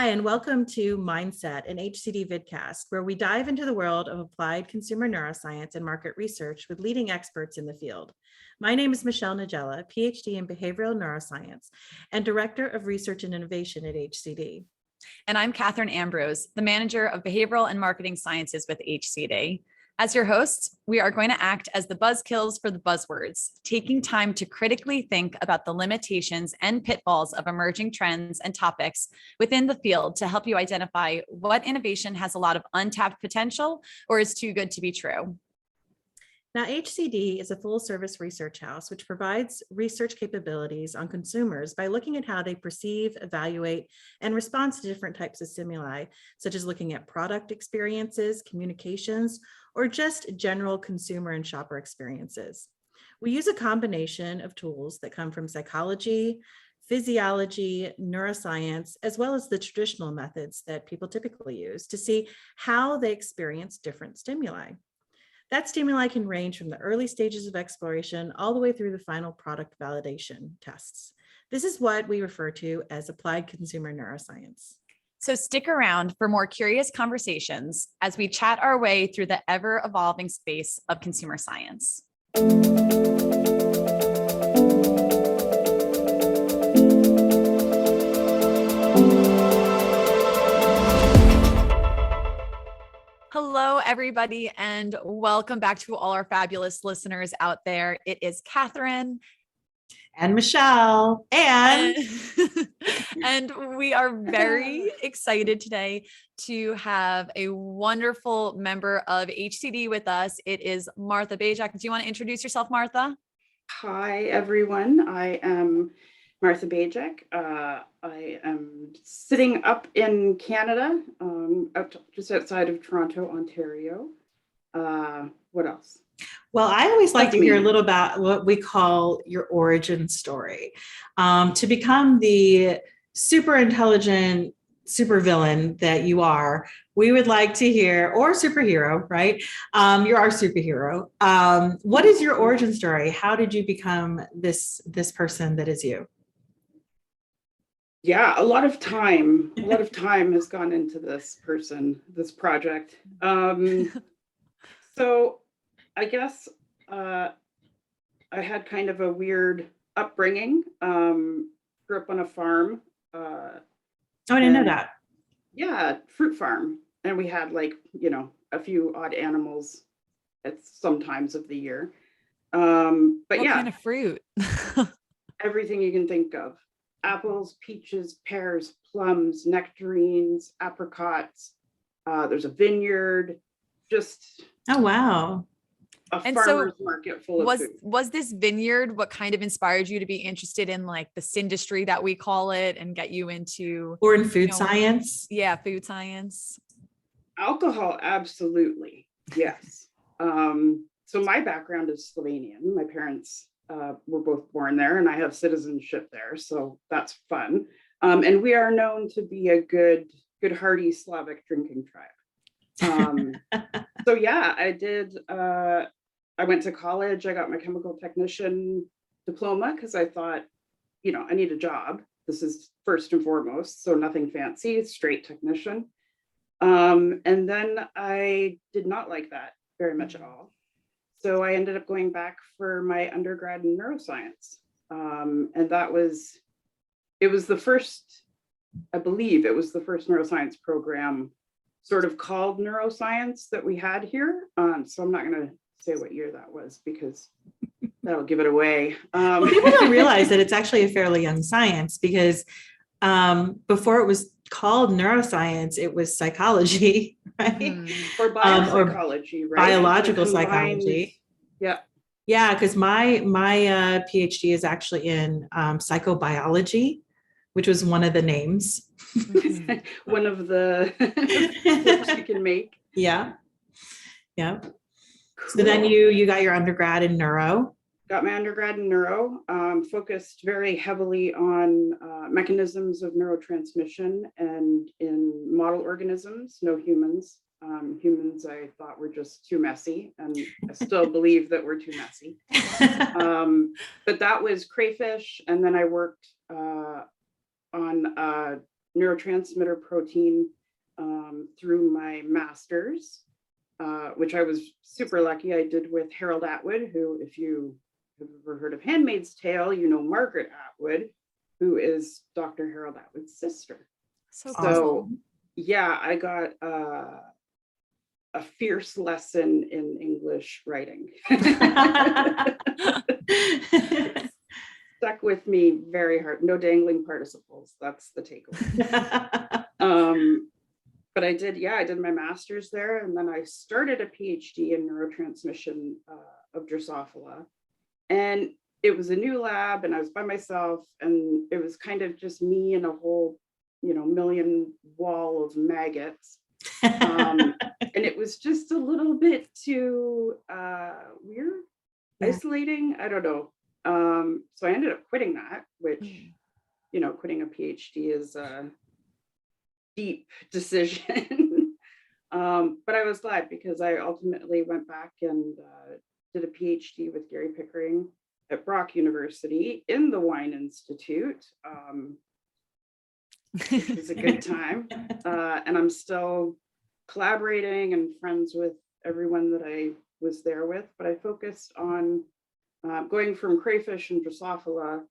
Hi, and welcome to MindSet, an HCD vidcast, where we dive into the world of applied consumer neuroscience and market research with leading experts in the field. My name is Michelle Nagella, PhD in behavioral neuroscience and Director of Research and Innovation at HCD. And I'm Kathryn Ambrose, the Manager of Behavioral and Marketing Sciences with HCD. As your hosts, we are going to act as the buzzkills for the buzzwords, taking time to critically think about the limitations and pitfalls of emerging trends and topics within the field to help you identify what innovation has a lot of untapped potential or is too good to be true. Now, HCD is a full-service research house which provides research capabilities on consumers by looking at how they perceive, evaluate, and respond to different types of stimuli, such as looking at product experiences, communications, or just general consumer and shopper experiences. We use a combination of tools that come from psychology, physiology, neuroscience, as well as the traditional methods that people typically use to see how they experience different stimuli. That stimuli can range from the early stages of exploration all the way through the final product validation tests. This is what we refer to as applied consumer neuroscience. So stick around for more curious conversations as we chat our way through the ever-evolving space of consumer science. Hello, everybody, and welcome back to all our fabulous listeners out there. It is Kathryn and Michelle and we are very excited today to have a wonderful member of HCD with us. It is Martha Bajec. Do you want to introduce yourself, Martha? Hi, everyone. I am Martha Bajec. I am sitting up in Canada, just outside of Toronto, Ontario. What else? Well, I always like to hear a little about what we call your origin story. To become the super intelligent supervillain that you are, we would like to hear, or superhero, right? You're our superhero. What is your origin story? How did you become this person that is you? Yeah, a lot of time has gone into this project. So I guess I had kind of a weird upbringing. Grew up on a farm. I didn't know that. Yeah, fruit farm. And we had a few odd animals at some times of the year. But what yeah. Kind of fruit? Everything you can think of. Apples, peaches, pears, plums, nectarines, apricots. There's a vineyard, just oh wow, a farmer's market full of food. Was this vineyard what kind of inspired you to be interested in like the industry that we call it and get you into or in food science? Yeah, food science. Alcohol, absolutely, yes. So my background is Slovenian. My parents were both born there, and I have citizenship there, so that's fun. And we are known to be a good hearty Slavic drinking tribe. So yeah, I went to college. I got my chemical technician diploma because I thought, I need a job. This is first and foremost, so nothing fancy, straight technician. And then I did not like that very much at all. So I ended up going back for my undergrad in neuroscience. And it was the first, I believe it was the first neuroscience program sort of called neuroscience that we had here. So I'm not going to say what year that was because that'll give it away. Well, people don't realize that it's actually a fairly young science because before it was called neuroscience, it was psychology, right? Or biopsychology, right? Biological psychology. Yeah. Yeah, because my PhD is actually in psychobiology, which was one of the names. One of the flips you can make. Yeah. Yeah. Cool. So then you got your undergrad in neuro. Got my undergrad in neuro, focused very heavily on mechanisms of neurotransmission and in model organisms, no humans. Humans I thought were just too messy, and I still believe that we're too messy. But that was crayfish, and then I worked on neurotransmitter protein through my master's, which I was super lucky. I did with Harold Atwood, who, if you have ever heard of Handmaid's Tale, you know Margaret Atwood, who is Dr. Harold Atwood's sister. So So yeah, I got a fierce lesson in English writing. Stuck with me very hard. No dangling participles. That's the takeaway. But I did my master's there, and then I started a PhD in neurotransmission of Drosophila. And it was a new lab, and I was by myself, and it was kind of just me and a whole, million wall of maggots. And it was just a little bit too weird, isolating. I don't know. So I ended up quitting that, which, quitting a PhD is a deep decision. But I was glad, because I ultimately went back and did a PhD with Gary Pickering at Brock University in the Wine Institute. It was a good time. And I'm still collaborating and friends with everyone that I was there with, but I focused on going from crayfish and Drosophila,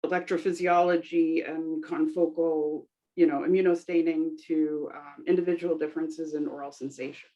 electrophysiology and confocal, immunostaining, to individual differences in oral sensation.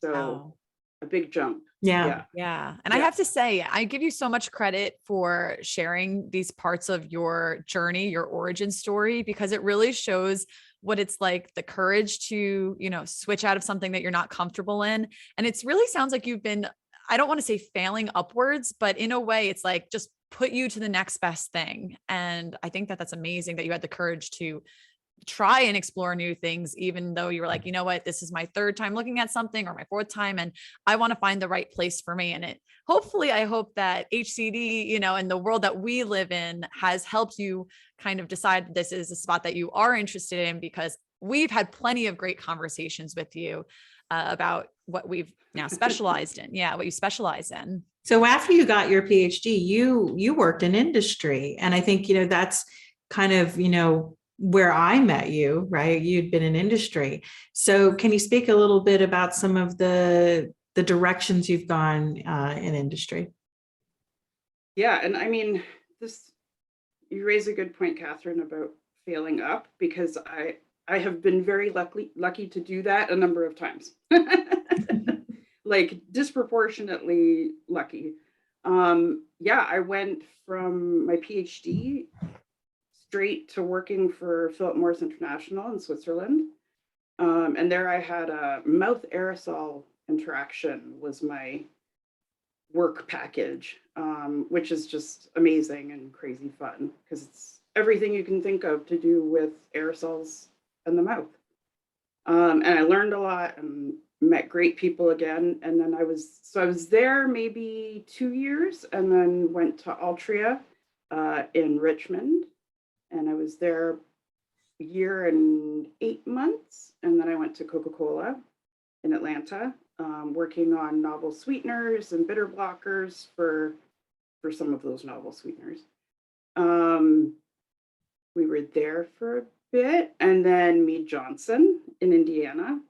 So a big jump. Yeah. And I have to say, I give you so much credit for sharing these parts of your journey, your origin story, because it really shows what it's like, the courage to, switch out of something that you're not comfortable in. And it's really sounds like you've been, I don't want to say failing upwards, but in a way it's like just put you to the next best thing. And I think that that's amazing that you had the courage to try and explore new things, even though you were like, you know what, this is my third time looking at something, or my fourth time, and I want to find the right place for me. And I hope that HCD, and the world that we live in has helped you kind of decide this is a spot that you are interested in, because we've had plenty of great conversations with you about what we've now specialized in. Yeah. What you specialize in. So after you got your PhD, you worked in industry. And I think, that's kind of, where I met you, right? You'd been in industry. So can you speak a little bit about some of the directions you've gone in industry? Yeah. And I mean, you raise a good point, Kathryn, about failing up, because I have been very lucky to do that a number of times. Like disproportionately lucky. I went from my PhD straight to working for Philip Morris International in Switzerland. And there I had a mouth aerosol interaction was my work package, which is just amazing and crazy fun, because it's everything you can think of to do with aerosols in the mouth. And I learned a lot and met great people again. And then I was there maybe 2 years, and then went to Altria in Richmond. And I was there a year and 8 months. And then I went to Coca-Cola in Atlanta, working on novel sweeteners and bitter blockers for some of those novel sweeteners. We were there for a bit, and then Mead Johnson in Indiana.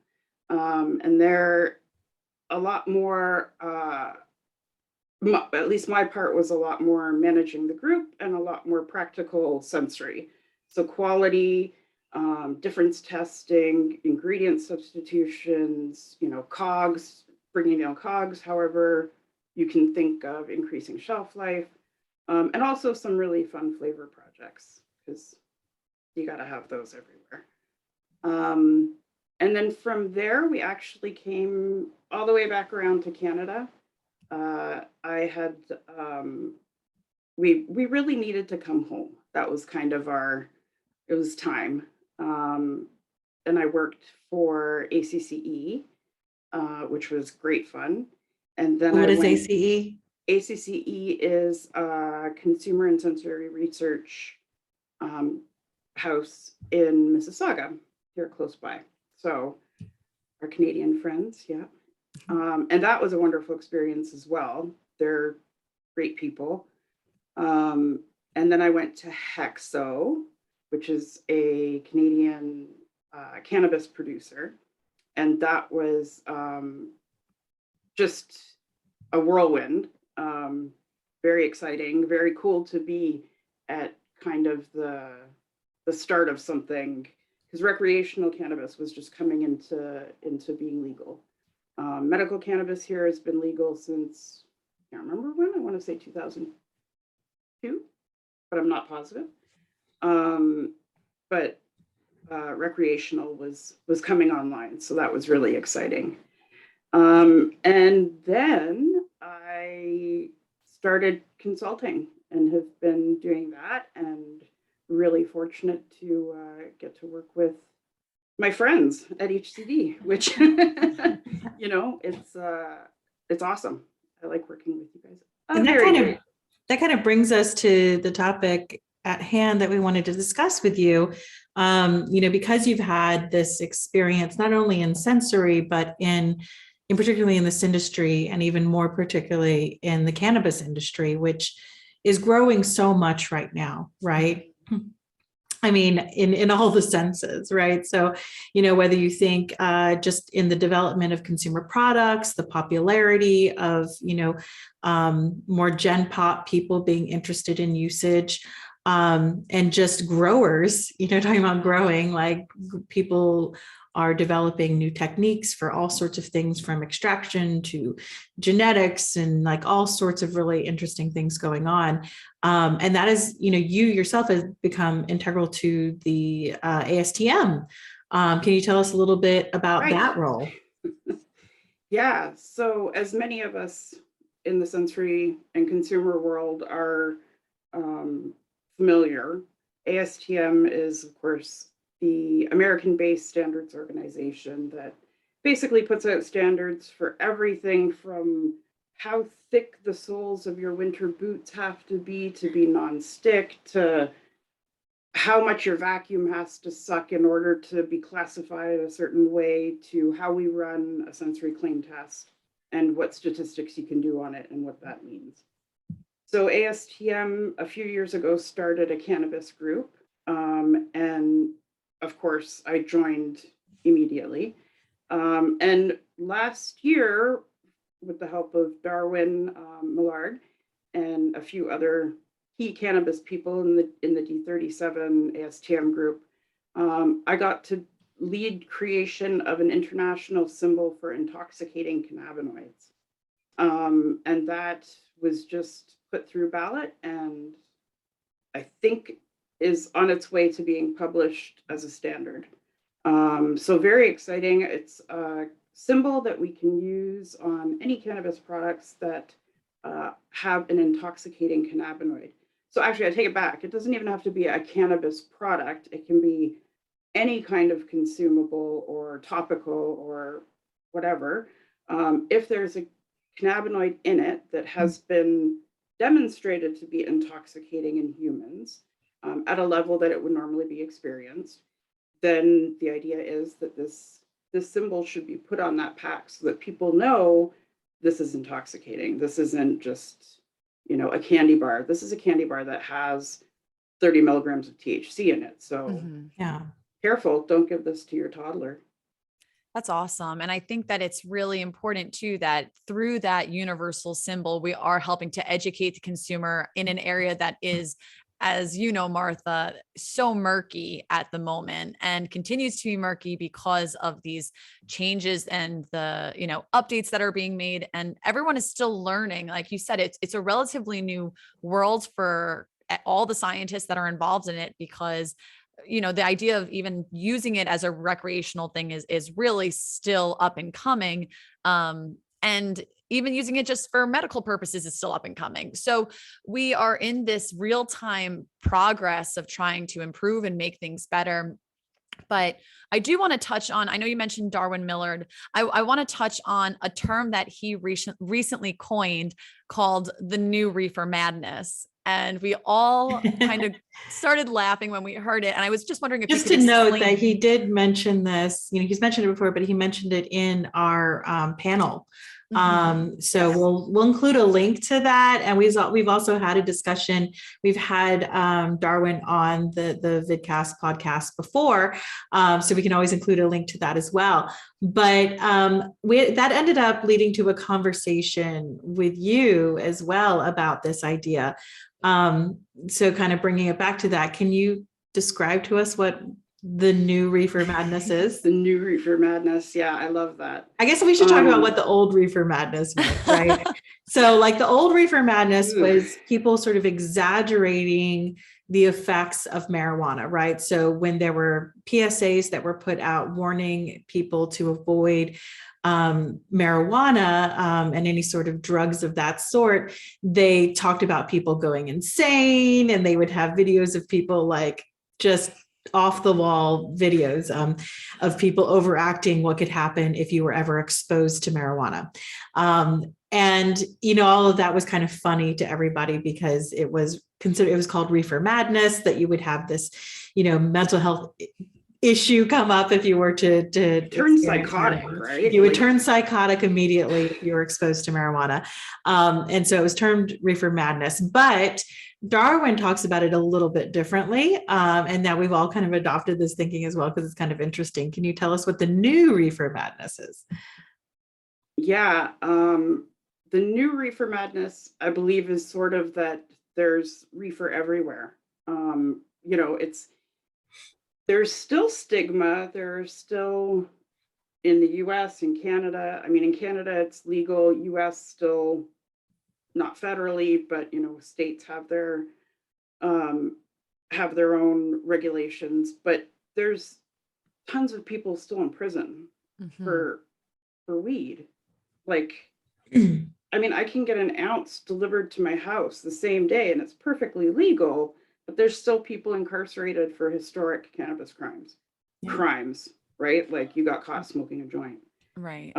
And they're a lot more, at least my part was a lot more managing the group and a lot more practical sensory. So quality, difference testing, ingredient substitutions, COGS, bringing down COGS, however you can think of increasing shelf life, and also some really fun flavor projects, because you got to have those everywhere. And then from there, we actually came all the way back around to Canada. We really needed to come home. That was kind of it was time. And I worked for ACCE, which was great fun. And then what is ACE? ACCE is a consumer and sensory research house in Mississauga, here close by. So our Canadian friends, yeah. And that was a wonderful experience as well. They're great people. And then I went to Hexo, which is a Canadian cannabis producer. And that was just a whirlwind. Very exciting, very cool to be at kind of the start of something, because recreational cannabis was just coming into being legal. Medical cannabis here has been legal since, I can't remember when, I want to say 2002, but I'm not positive. But recreational was coming online, so that was really exciting. And then I started consulting and have been doing that, and really fortunate to get to work with my friends at HCD, which you know, it's awesome. I like working with you guys. And that kind of brings us to the topic at hand that we wanted to discuss with you. You know, because you've had this experience not only in sensory, but in particularly in this industry, and even more particularly in the cannabis industry, which is growing so much right now, right? I mean, in all the senses, right? So, you know, whether you think just in the development of consumer products, the popularity of, you know, more Gen Pop people being interested in usage, and just growers, you know, talking about growing, like people are developing new techniques for all sorts of things, from extraction to genetics, and like all sorts of really interesting things going on. And that is, you know, you yourself has become integral to the ASTM. Can you tell us a little bit about that role? Yeah, so as many of us in the sensory and consumer world are familiar, ASTM is, of course, the American-based standards organization that basically puts out standards for everything from how thick the soles of your winter boots have to be non-stick, to how much your vacuum has to suck in order to be classified a certain way, to how we run a sensory claim test and what statistics you can do on it and what that means. So ASTM a few years ago started a cannabis group, and of course I joined immediately. And last year, with the help of Darwin Millard and a few other key cannabis people in the D37 ASTM group, I got to lead creation of an international symbol for intoxicating cannabinoids. And that was just put through ballot, and I think is on its way to being published as a standard. So very exciting. It's a symbol that we can use on any cannabis products that have an intoxicating cannabinoid. So actually, I take it back. It doesn't even have to be a cannabis product. It can be any kind of consumable or topical or whatever. If there's a cannabinoid in it that has been demonstrated to be intoxicating in humans at a level that it would normally be experienced, then the idea is that this symbol should be put on that pack so that people know this is intoxicating. This isn't just, you know, a candy bar. This is a candy bar that has 30 milligrams of THC in it. So Yeah, careful, don't give this to your toddler. That's awesome. And I think that it's really important too, that through that universal symbol, we are helping to educate the consumer in an area that is, as you know, Martha, so murky at the moment and continues to be murky because of these changes and the, you know, updates that are being made. And everyone is still learning. Like you said, it's a relatively new world for all the scientists that are involved in it, because you know, the idea of even using it as a recreational thing is really still up and coming. And even using it just for medical purposes is still up and coming. So we are in this real-time progress of trying to improve and make things better. But I do want to touch on, I know you mentioned Darwin Millard. I want to touch on a term that he recently coined called the new Reefer Madness. And we all kind of started laughing when we heard it. And I was just wondering if just you could to note explain. that he did mention this, you know, he's mentioned it before, but he mentioned it in our panel So we'll include a link to that. And we've also had a discussion. We've had Darwin on the vidcast podcast before. So we can always include a link to that as well. But that ended up leading to a conversation with you as well about this idea. So kind of bringing it back to that, can you describe to us what the new Reefer Madness is? The new Reefer Madness. Yeah, I love that. I guess we should talk about what the old Reefer Madness was, right? So like the old Reefer Madness was people sort of exaggerating the effects of marijuana, right? So when there were PSAs that were put out warning people to avoid marijuana and any sort of drugs of that sort, they talked about people going insane, and they would have videos of people like just off the wall videos of people overacting what could happen if you were ever exposed to marijuana. And, all of that was kind of funny to everybody because it was called Reefer Madness, that you would have this, mental health issue come up if you were to turn psychotic, right? You would turn psychotic immediately if you were exposed to marijuana. And so it was termed Reefer Madness, but Darwin talks about it a little bit differently. And now we've all kind of adopted this thinking as well, because it's kind of interesting. Can you tell us what the new Reefer Madness is? Yeah. The new Reefer Madness, I believe, is sort of that there's reefer everywhere. There's still stigma. There's still, in the US and Canada, in Canada, it's legal. US still not federally, but states have their own regulations. But there's tons of people still in prison for weed. Like, I can get an ounce delivered to my house the same day, and it's perfectly legal. But there's still people incarcerated for historic cannabis crimes. Yeah. Crimes, right? Like you got caught smoking a joint, right?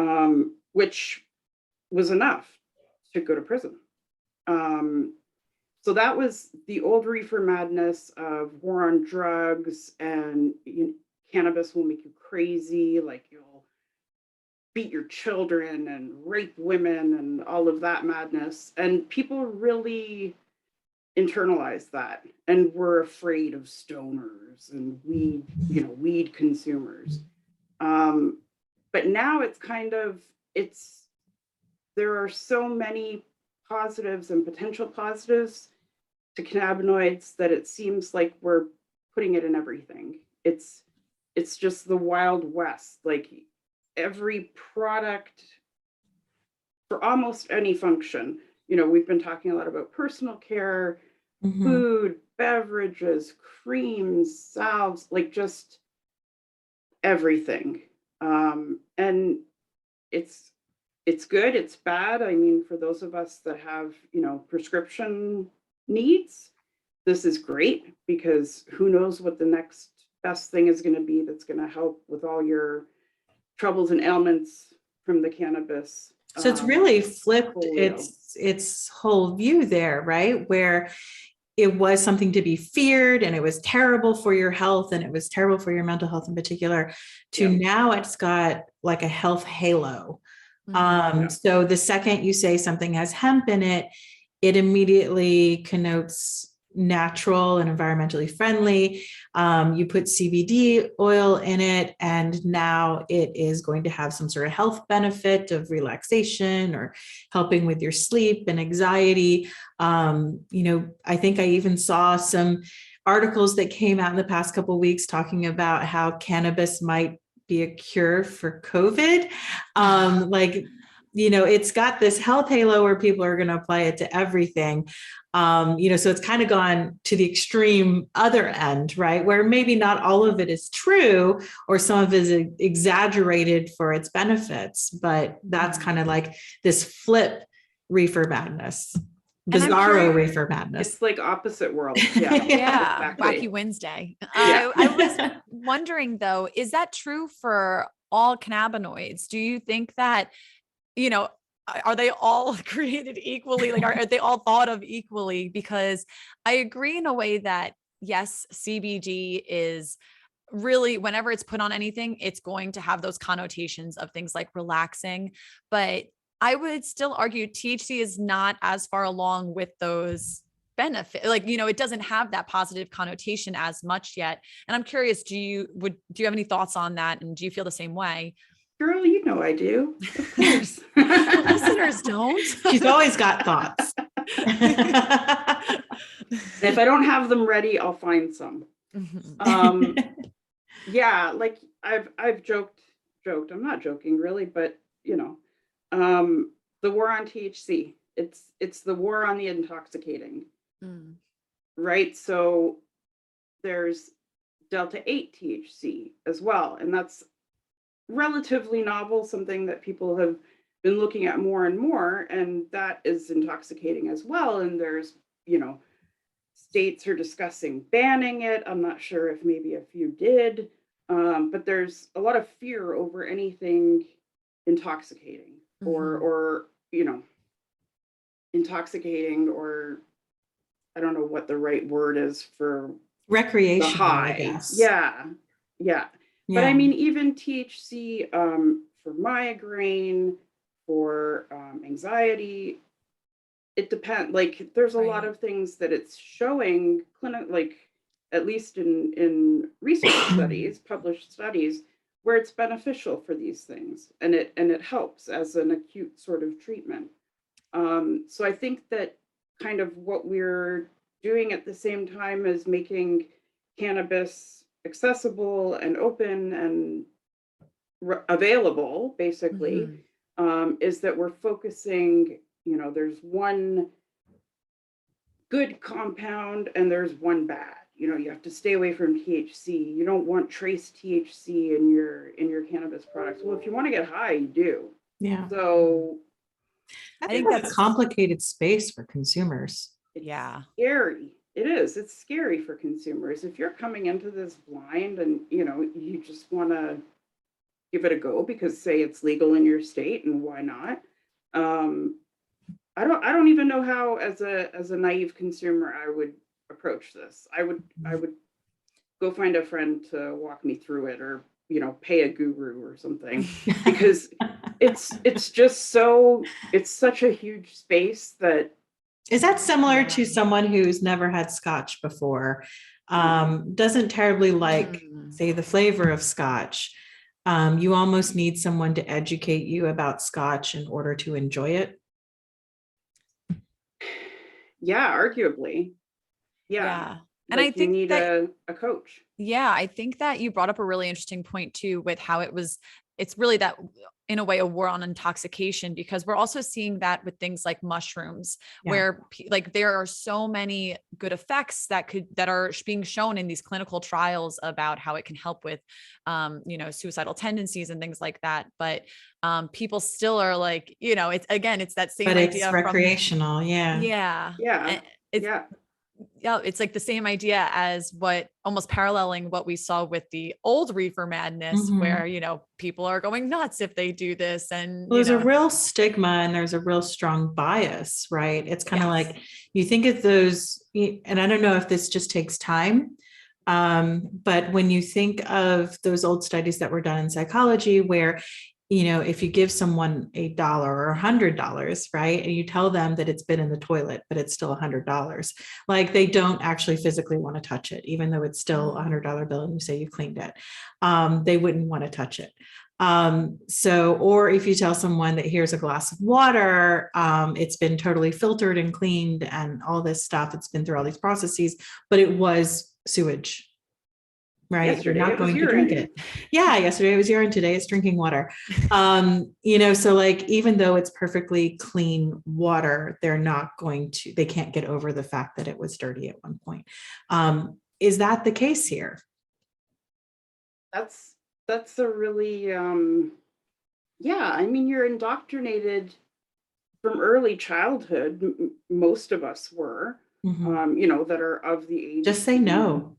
Which was enough to go to prison. So that was the old Reefer Madness of war on drugs, and cannabis will make you crazy, like you'll beat your children and rape women and all of that madness. And people really internalized that and were afraid of stoners and weed consumers. But now it's there are so many positives and potential positives to cannabinoids that it seems like we're putting it in everything. It's just the Wild West. Like every product for almost any function. We've been talking a lot about personal care, food, beverages, creams, salves, like just everything. And it's good, it's bad. For those of us that have, prescription needs, this is great, because who knows what the next best thing is going to be that's going to help with all your troubles and ailments from the cannabis. So it's really flipped its whole view there, right? Where it was something to be feared, and it was terrible for your health, and it was terrible for your mental health in particular, to now it's got like a health halo. So the second you say something has hemp in it, it immediately connotes natural and environmentally friendly. You put CBD oil in it, and now it is going to have some sort of health benefit of relaxation or helping with your sleep and anxiety. I think I even saw some articles that came out in the past couple of weeks talking about how cannabis might be a cure for COVID. It's got this health halo where people are going to apply it to everything. So it's kind of gone to the extreme other end, right? Where maybe not all of it is true, or some of it is exaggerated for its benefits, but that's kind of like this flip Reefer Madness. Bizarro Reefer Madness. It's like opposite worlds. Yeah. Yeah. Exactly. Wacky Wednesday. I was wondering though, is that true for all cannabinoids? Do you think that, are they all created equally? Like, are they all thought of equally? Because I agree in a way that yes, CBD is really, whenever it's put on anything, it's going to have those connotations of things like relaxing, but I would still argue THC is not as far along with those benefits. Like, it doesn't have that positive connotation as much yet. And I'm curious, do you have any thoughts on that? And do you feel the same way? Girl, you know I do. Of course. The listeners don't. She's always got thoughts. If I don't have them ready, I'll find some. Yeah, like I've joked. I'm not joking really, but the war on THC. It's the war on the intoxicating. Right? So there's delta-8 THC as well. And that's relatively novel, something that people have been looking at more and more, and that is intoxicating as well. And there's, states are discussing banning it. I'm not sure if maybe a few did, but there's a lot of fear over anything intoxicating or intoxicating, or I don't know what the right word is for recreational, the high. I guess. Yeah. But I mean, even THC for migraine, for anxiety, it depends. Like, there's a lot of things that it's showing like at least in research studies, published studies, where it's beneficial for these things, and it helps as an acute sort of treatment. So I think that kind of what we're doing at the same time as making cannabis accessible and open and available, basically, is that we're focusing, there's one good compound and there's one bad. You have to stay away from THC. You don't want trace THC in your cannabis products. Well, if you want to get high, you do. Yeah. So I think that's a complicated space for consumers. It's scary. It is. It's scary for consumers. If you're coming into this blind and, you just want to give it a go because, say, it's legal in your state, and why not? I don't even know how, as a naive consumer, I would approach this. I would go find a friend to walk me through it, or pay a guru or something, because it's just it's such a huge space. That is that similar to someone who's never had scotch before, doesn't terribly like, say, the flavor of scotch. You almost need someone to educate you about scotch in order to enjoy it. Yeah, arguably. Yeah. And I think you need a coach. Yeah, I think that you brought up a really interesting point too, with how it's really that, in a way, a war on intoxication, because we're also seeing that with things like mushrooms, where like there are so many good effects that are being shown in these clinical trials about how it can help with, suicidal tendencies and things like that. But people still are like, it's that same idea. But it's recreational. Yeah. It's like the same idea as almost paralleling what we saw with the old Reefer Madness, where, people are going nuts if they do this. And there's a real stigma and there's a real strong bias, right? It's kind of like, you think of those, and I don't know if this just takes time, but when you think of those old studies that were done in psychology, where if you give someone $8 or $100, right, and you tell them that it's been in the toilet, but it's still $100, like they don't actually physically want to touch it, even though it's still $100 bill and you say you've cleaned it, they wouldn't want to touch it. Or if you tell someone that here's a glass of water, it's been totally filtered and cleaned and all this stuff, it's been through all these processes, but it was sewage. Right. Yesterday, you're not going to drink it. Yeah. Yesterday it was urine. Today it's drinking water. So like, even though it's perfectly clean water, they can't get over the fact that it was dirty at one point. Is that the case here? That's a really, you're indoctrinated from early childhood. Most of us were, that are of the age. Just say no.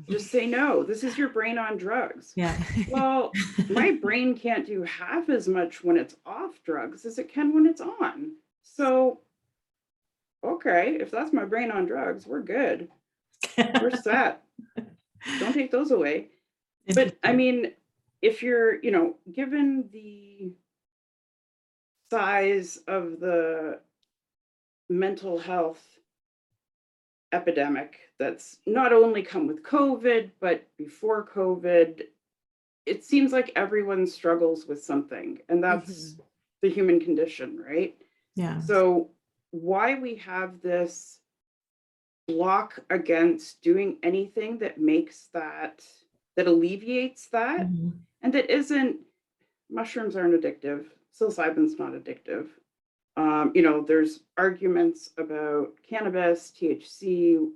Just say no. This is your brain on drugs. Yeah. Well, my brain can't do half as much when it's off drugs as it can when it's on. So, okay, if that's my brain on drugs, we're good. We're set. Don't take those away. But I mean, if you're, given the size of the mental health epidemic that's not only come with COVID, but before COVID, it seems like everyone struggles with something, and that's the human condition, right? Yeah. So why we have this block against doing anything that makes that alleviates that, and that isn't, mushrooms aren't addictive, psilocybin's not addictive. There's arguments about cannabis, THC,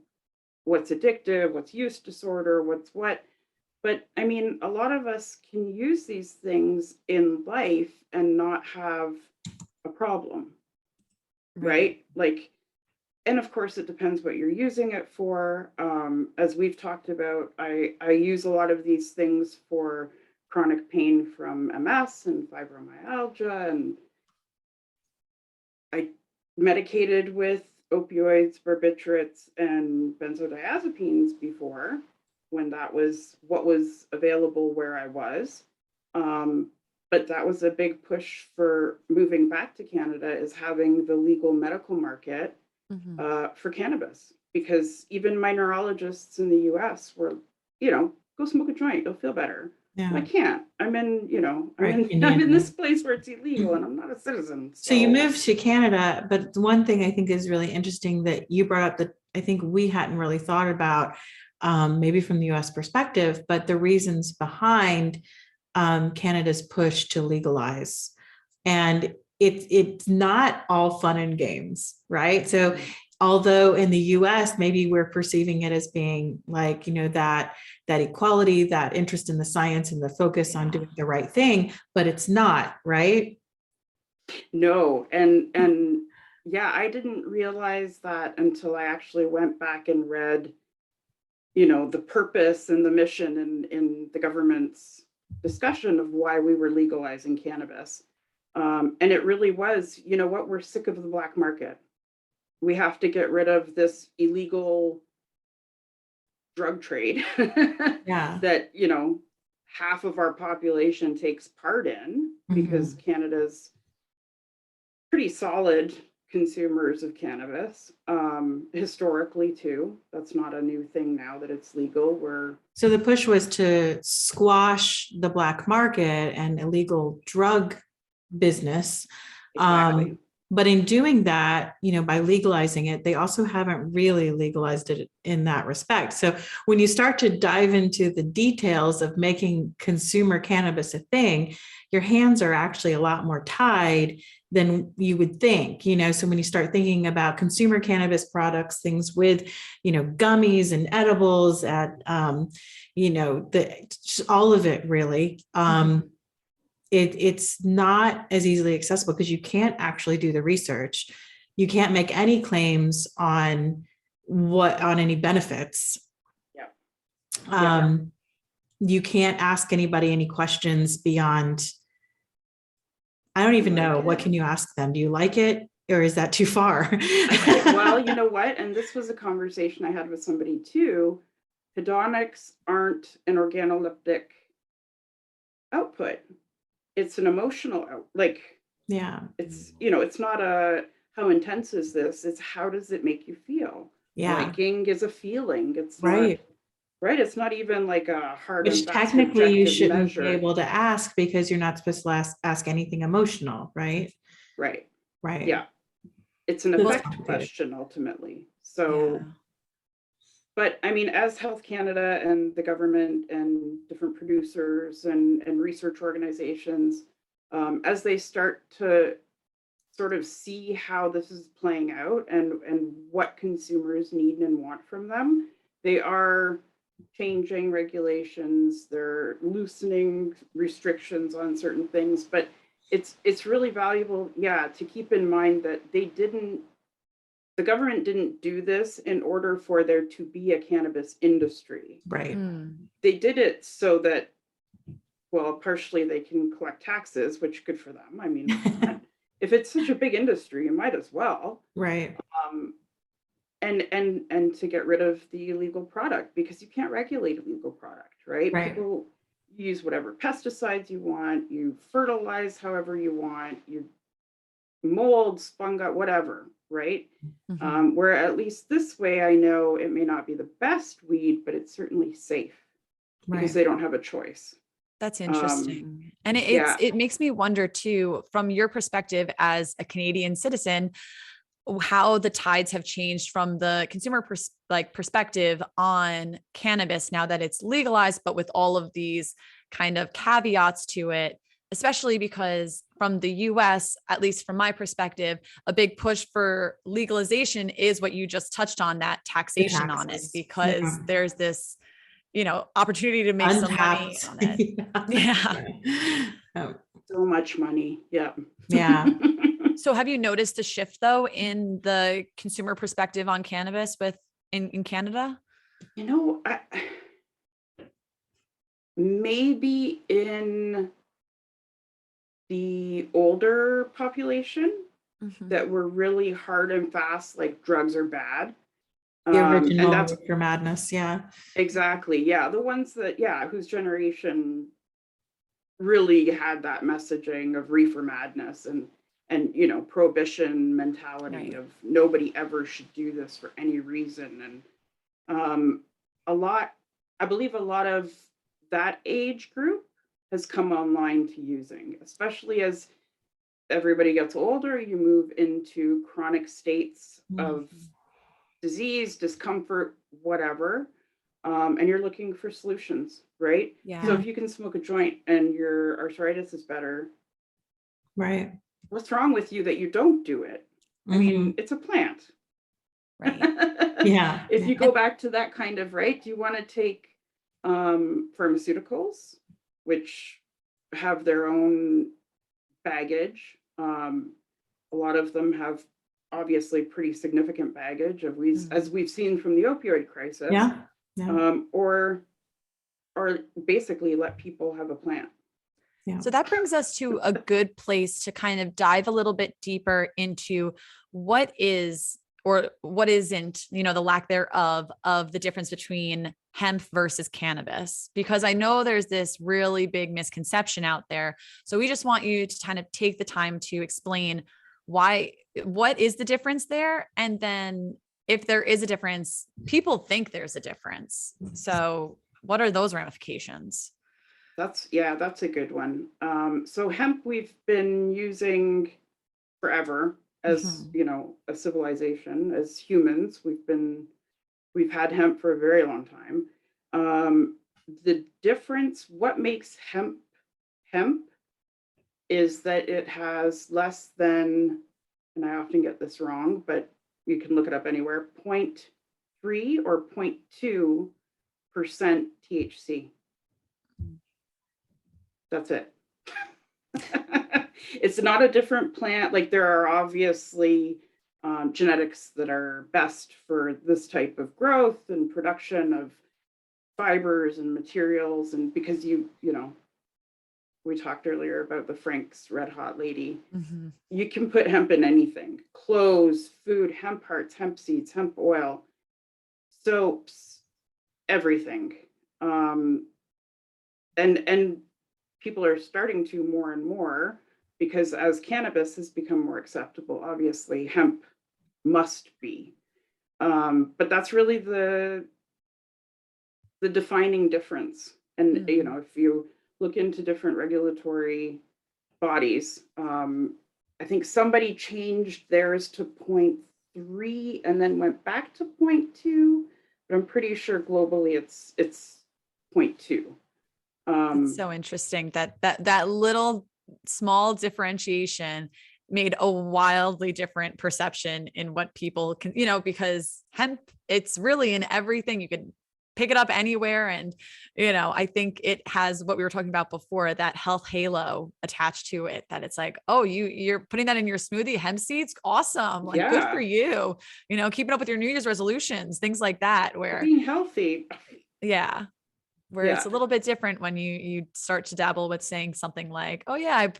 what's addictive, what's use disorder, what's what. But I mean, a lot of us can use these things in life and not have a problem, right? Like, and of course, it depends what you're using it for. As we've talked about, I use a lot of these things for chronic pain from MS and fibromyalgia, and I medicated with opioids, barbiturates, and benzodiazepines before, when that was what was available where I was. But that was a big push for moving back to Canada, is having the legal medical market for cannabis, because even my neurologists in the US were, go smoke a joint, you'll feel better. Yeah. I can't. I'm in, Right, I'm in this place where it's illegal and I'm not a citizen. So you moved to Canada, but one thing I think is really interesting that you brought up that I think we hadn't really thought about, maybe from the US perspective, but the reasons behind Canada's push to legalize. And it's not all fun and games, right? So although in the US, maybe we're perceiving it as being like, that equality, that interest in the science and the focus on doing the right thing, but it's not, right? No, and yeah, I didn't realize that until I actually went back and read, the purpose and the mission in the government's discussion of why we were legalizing cannabis. And it really was, we're sick of the black market. We have to get rid of this illegal drug trade Yeah. that, half of our population takes part in, because Canada's pretty solid consumers of cannabis, historically too. That's not a new thing now that it's legal. So the push was to squash the black market and illegal drug business. Exactly. But in doing that, by legalizing it, they also haven't really legalized it in that respect. So when you start to dive into the details of making consumer cannabis a thing, your hands are actually a lot more tied than you would think, so when you start thinking about consumer cannabis products, things with, gummies and edibles at, all of it really, it's not as easily accessible because you can't actually do the research. You can't make any claims on any benefits. Yeah. You can't ask anybody any questions beyond, I don't even know, what can you ask them? Do you like it? Or is that too far? Well, you know what? And this was a conversation I had with somebody too. Hedonics aren't an organoleptic output. It's an emotional yeah. It's, it's not a, how intense is this? It's how does it make you feel? Yeah. Liking is a feeling. It's right. Not, right. It's not even like a hard Which and fast technically you objective shouldn't measure. be able to ask because you're not supposed to ask anything emotional, right? Right. Right. Yeah. It's an effect question ultimately. So, yeah. But I mean, as Health Canada and the government and different producers and research organizations, as they start to sort of see how this is playing out and what consumers need and want from them, they are changing regulations, they're loosening restrictions on certain things, but it's really valuable, to keep in mind that the government didn't do this in order for there to be a cannabis industry. Right. They did it so that, well, partially they can collect taxes, which good for them. I mean, if it's such a big industry, you might as well. Right. And to get rid of the illegal product, because you can't regulate illegal product, right? People use whatever pesticides you want, you fertilize however you want, you molds, fungi, whatever, right? Where at least this way, I know it may not be the best weed, but it's certainly safe because they don't have a choice. That's interesting. And yeah. it makes me wonder too, from your perspective as a Canadian citizen, how the tides have changed from the consumer perspective on cannabis now that it's legalized, but with all of these kind of caveats to it, especially because from the US, at least from my perspective, a big push for legalization is what you just touched on, that taxation on it, because there's this, opportunity to make some money on it. Yeah. So much money. Yeah. Yeah. So have you noticed a shift though in the consumer perspective on cannabis in Canada? Maybe in the older population that were really hard and fast, like drugs are bad. The original Reefer Madness. Yeah. Exactly. Yeah. The ones that, whose generation really had that messaging of Reefer Madness and prohibition mentality of nobody ever should do this for any reason. And I believe a lot of that age group has come online to using, especially as everybody gets older, you move into chronic states of disease, discomfort, whatever. And you're looking for solutions, right? Yeah. So if you can smoke a joint and your arthritis is better, right? What's wrong with you that you don't do it? I mean, it's a plant. Right. Yeah. If you go back to that kind of, right, do you want to take pharmaceuticals, which have their own baggage? A lot of them have obviously pretty significant baggage as we've seen from the opioid crisis. Yeah. Or basically let people have a plant. Yeah. So that brings us to a good place to kind of dive a little bit deeper into what is or what isn't, the lack thereof of the difference between hemp versus cannabis, because I know there's this really big misconception out there. So we just want you to kind of take the time to explain what is the difference there? And then if there is a difference, people think there's a difference. So what are those ramifications? That's a good one. So hemp we've been using forever as, a civilization, as humans. We've had hemp for a very long time. The difference, what makes hemp is that it has less than, and I often get this wrong, but you can look it up anywhere, 0.3 or 0.2% THC. That's it. It's not a different plant. Like there are obviously genetics that are best for this type of growth and production of fibers and materials. And because we talked earlier about the Frank's Red Hot Lady, you can put hemp in anything: clothes, food, hemp hearts, hemp seeds, hemp oil, soaps, everything. And people are starting to more and more, because as cannabis has become more acceptable, obviously hemp must be. But that's really the defining difference. And if you look into different regulatory bodies, I think somebody changed theirs to 0.3 and then went back to 0.2, but I'm pretty sure globally it's 0.2. It's so interesting that little small differentiation made a wildly different perception in what people can, because hemp, it's really in everything. You could pick it up anywhere. And, I think it has what we were talking about before, that health halo attached to it, that it's like, oh, you're putting that in your smoothie, hemp seeds. Awesome. Like good for you, keeping up with your New Year's resolutions, things like that, where being healthy. Yeah. Where it's a little bit different when you start to dabble with saying something like, oh yeah, I'm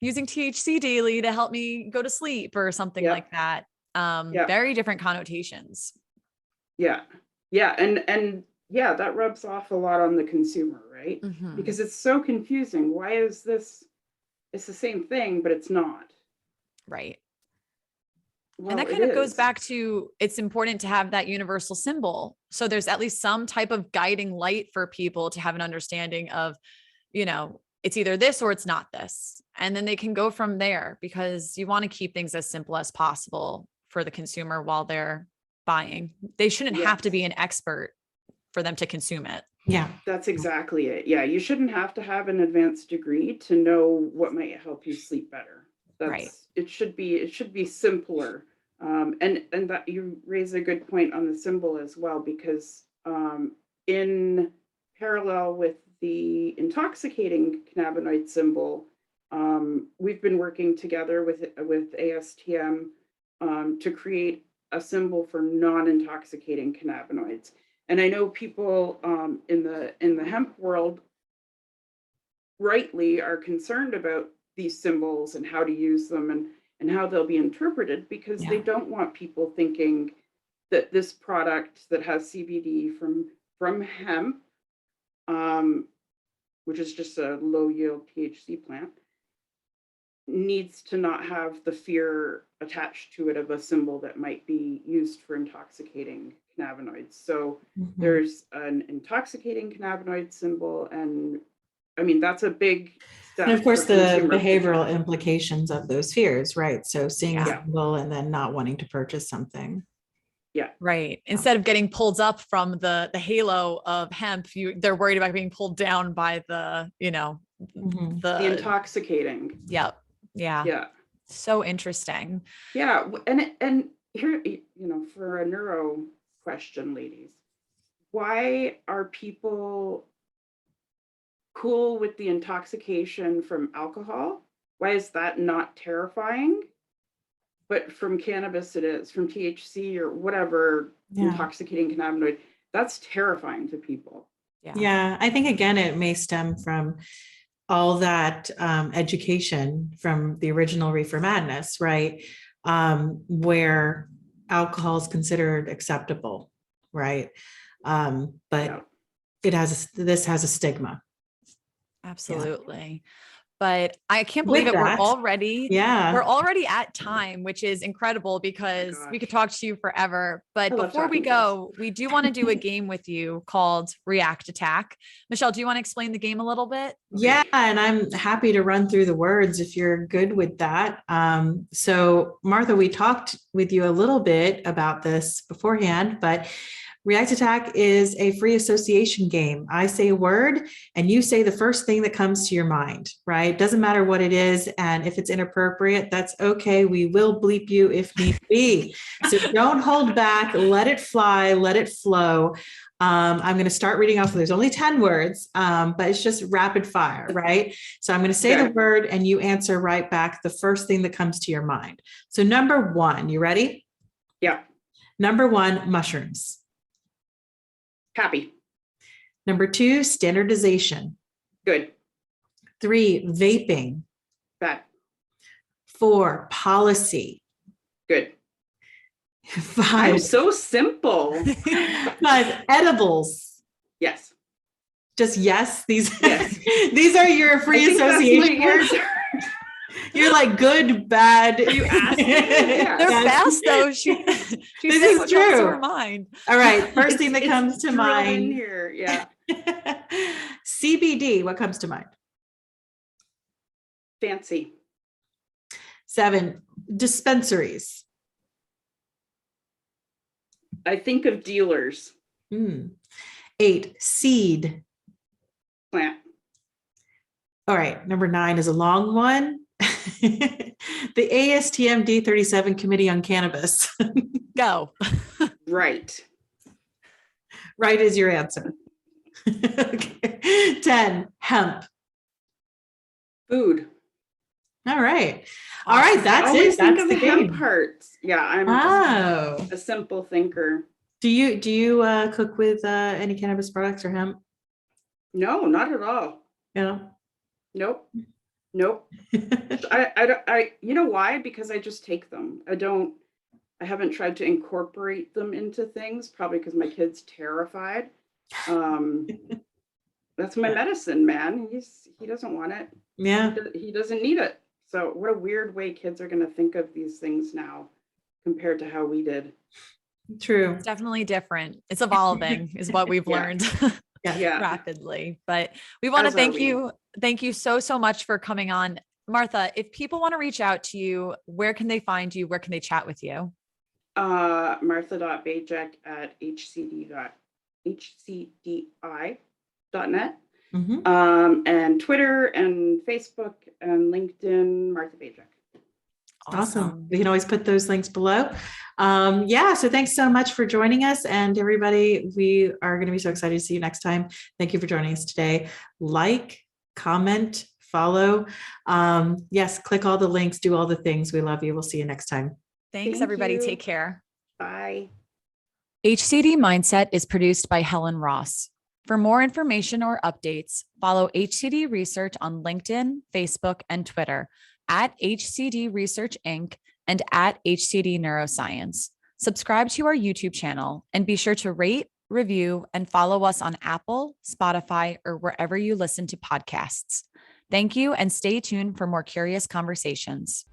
using THC daily to help me go to sleep or something like that. Very different connotations. Yeah. And that rubs off a lot on the consumer, right? Because it's so confusing. Why is this? It's the same thing, but it's not. Right. Well, And that it kind of goes is. back to, it's important to have that universal symbol. So there's at least some type of guiding light for people to have an understanding of, you know, it's either this or it's not this. And then they can go from there, because you want to keep things as simple as possible for the consumer while they're buying. They shouldn't have to be an expert for them to consume it. Yeah. That's exactly it. Yeah, you shouldn't have to have an advanced degree to know what might help you sleep better. Right. It should be simpler. And that you raise a good point on the symbol as well, because in parallel with the intoxicating cannabinoid symbol, we've been working together with ASTM to create a symbol for non-intoxicating cannabinoids. And I know people in the hemp world rightly are concerned about these symbols and how to use them and how they'll be interpreted, because they don't want people thinking that this product that has CBD from hemp, which is just a low yield THC plant, needs to not have the fear attached to it of a symbol that might be used for intoxicating cannabinoids. So there's an intoxicating cannabinoid symbol, and I mean, that's a big step. And of course, for the consumer behavioral protection. implications of those fears, right? So seeing a Yeah. symbol and then not wanting to purchase something. Yeah. Right. Instead of getting pulled up from the halo of hemp, they're worried about being pulled down by the, you know, The intoxicating. Yep. Yeah. Yeah. So interesting. Yeah. And here, you know, for a neuro question, ladies, why are people cool with the intoxication from alcohol? Why is that not terrifying? But from cannabis, it is. From THC or whatever intoxicating cannabinoid, that's terrifying to people. Yeah. I think, again, it may stem from all that education from the original Reefer Madness, right? Where alcohol is considered acceptable, right? But this has a stigma. Absolutely. But I can't believe it. We're already at time, which is incredible, because we could talk to you forever. But before we go, we do want to do a game with you called React Attack. Michelle, do you want to explain the game a little bit? Yeah, and I'm happy to run through the words if you're good with that. So Martha, we talked with you a little bit about this beforehand, but React Attack is a free association game. I say a word and you say the first thing that comes to your mind, right? Doesn't matter what it is. And if it's inappropriate, that's okay. We will bleep you if need be. So don't hold back, let it fly, let it flow. I'm going to start reading off. There's only 10 words, but it's just rapid fire, right? So I'm going to say the word and you answer right back the first thing that comes to your mind. So number 1, you ready? Yeah. Number 1, mushrooms. Happy. Number 2, standardization. Good. 3, vaping. Bad. 4, policy. Good. 5, I'm so simple. 5, edibles. Yes. Just yes. These yes. These are your free association words. You're like good, bad. You asked me. Yeah. They're fast though. She this is what true. comes to her mind. All right. First thing that comes to mind. In here. Yeah. CBD. What comes to mind? Fancy. 7, dispensaries. I think of dealers. 8, seed. Plant. All right. Number 9 is a long one. The ASTM D37 Committee on Cannabis. Go. Right. Right is your answer. Okay. 10, hemp. Food. All right. All right. That's it. That's the game. Hemp parts. Yeah, I'm a simple thinker. Do you cook with any cannabis products or hemp? No, not at all. Yeah. Nope. I you know why? Because I just take them. I haven't tried to incorporate them into things, probably because my kid's terrified. That's my medicine, man. He doesn't want it. Yeah. He doesn't need it. So what a weird way kids are going to think of these things now compared to how we did. True. It's definitely different. It's evolving is what we've Yeah. learned Yeah. rapidly, but we want to As are thank we. you. Thank you so much for coming on. Martha, if people want to reach out to you, where can they find you? Where can they chat with you? Martha.bajec at hcdi.net. And Twitter and Facebook and LinkedIn, Martha Bajec. Awesome. We can always put those links below. So thanks so much for joining us. And everybody, we are going to be so excited to see you next time. Thank you for joining us today. Like, comment, follow. Yes, click all the links, do all the things. We love you. We'll see you next time. Thanks, Thank everybody. you. Take care. Bye. HCD Mindset is produced by Helen Ross. For more information or updates, follow HCD Research on LinkedIn, Facebook, and Twitter at HCD Research Inc. and at HCD Neuroscience. Subscribe to our YouTube channel and be sure to rate, review, and follow us on Apple, Spotify, or wherever you listen to podcasts. Thank you, and stay tuned for more curious conversations.